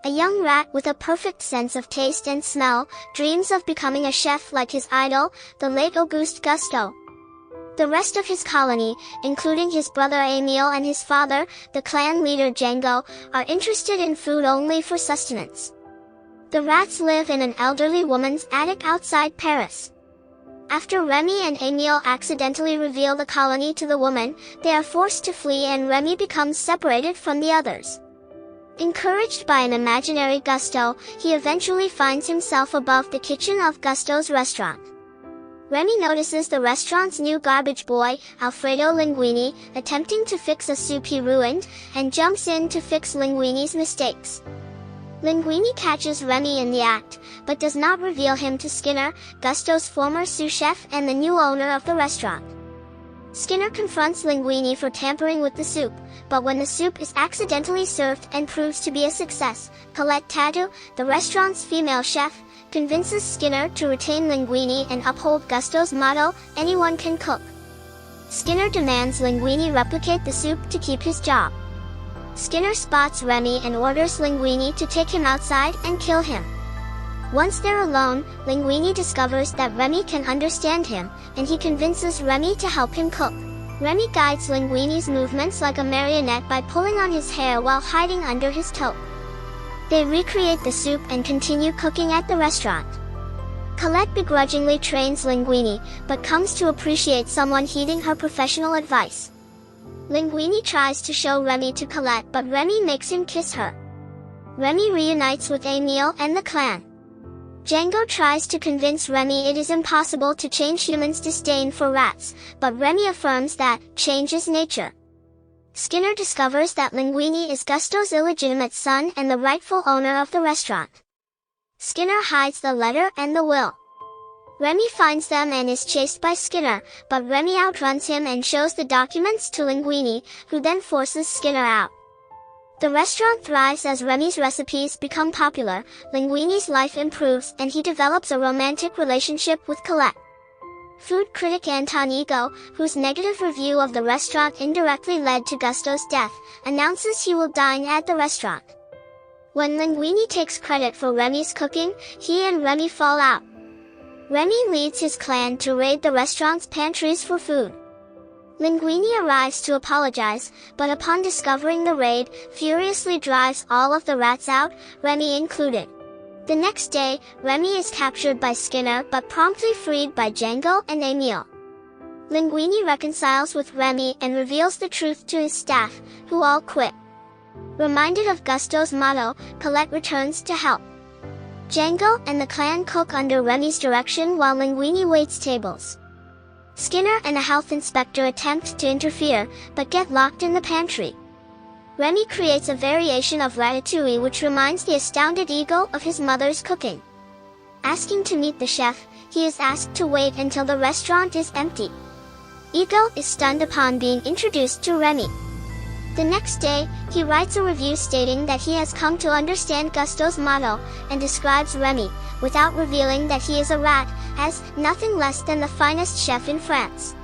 A young rat with a perfect sense of taste and smell, dreams of becoming a chef like his idol, the late Auguste Gusteau. The rest of his colony, including his brother Emile and his father, the clan leader Django, are interested in food only for sustenance. The rats live in an elderly woman's attic outside Paris. After Remy and Emile accidentally reveal the colony to the woman, they are forced to flee and Remy becomes separated from the others. Encouraged by an imaginary Gusteau, he eventually finds himself above the kitchen of Gusteau's restaurant. Remy notices the restaurant's new garbage boy, Alfredo Linguini, attempting to fix a soup he ruined, and jumps in to fix Linguini's mistakes. Linguini catches Remy in the act, but does not reveal him to Skinner, Gusteau's former sous chef and the new owner of the restaurant. Skinner confronts Linguini for tampering with the soup, but when the soup is accidentally served and proves to be a success, Colette Tattoo, the restaurant's female chef, convinces Skinner to retain Linguini and uphold Gusteau's motto, anyone can cook. Skinner demands Linguini replicate the soup to keep his job. Skinner spots Remy and orders Linguini to take him outside and kill him. Once they're alone, Linguini discovers that Remy can understand him, and he convinces Remy to help him cook. Remy guides Linguini's movements like a marionette by pulling on his hair while hiding under his toque. They recreate the soup and continue cooking at the restaurant. Colette begrudgingly trains Linguini, but comes to appreciate someone heeding her professional advice. Linguini tries to show Remy to Colette, but Remy makes him kiss her. Remy reunites with Emile and the clan. Django tries to convince Remy it is impossible to change humans' disdain for rats, but Remy affirms that change is nature. Skinner discovers that Linguini is Gusteau's illegitimate son and the rightful owner of the restaurant. Skinner hides the letter and the will. Remy finds them and is chased by Skinner, but Remy outruns him and shows the documents to Linguini, who then forces Skinner out. The restaurant thrives as Remy's recipes become popular, Linguini's life improves and he develops a romantic relationship with Colette. Food critic Anton Ego, whose negative review of the restaurant indirectly led to Gusteau's death, announces he will dine at the restaurant. When Linguini takes credit for Remy's cooking, he and Remy fall out. Remy leads his clan to raid the restaurant's pantries for food. Linguini arrives to apologize, but upon discovering the raid, furiously drives all of the rats out, Remy included. The next day, Remy is captured by Skinner but promptly freed by Django and Emile. Linguini reconciles with Remy and reveals the truth to his staff, who all quit. Reminded of Gusteau's motto, Colette returns to help. Django and the clan cook under Remy's direction while Linguini waits tables. Skinner and a health inspector attempt to interfere, but get locked in the pantry. Remy creates a variation of Ratatouille which reminds the astounded Ego of his mother's cooking. Asking to meet the chef, he is asked to wait until the restaurant is empty. Ego is stunned upon being introduced to Remy. The next day, he writes a review stating that he has come to understand Gusteau's motto, and describes Remy, without revealing that he is a rat, as nothing less than the finest chef in France.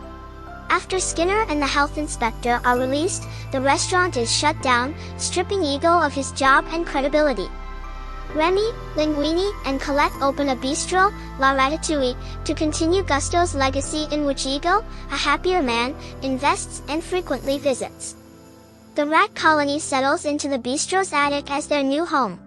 After Skinner and the health inspector are released, the restaurant is shut down, stripping Ego of his job and credibility. Remy, Linguini, and Colette open a bistro, La Ratatouille, to continue Gusteau's legacy in which Ego, a happier man, invests and frequently visits. The rat colony settles into the bistro's attic as their new home.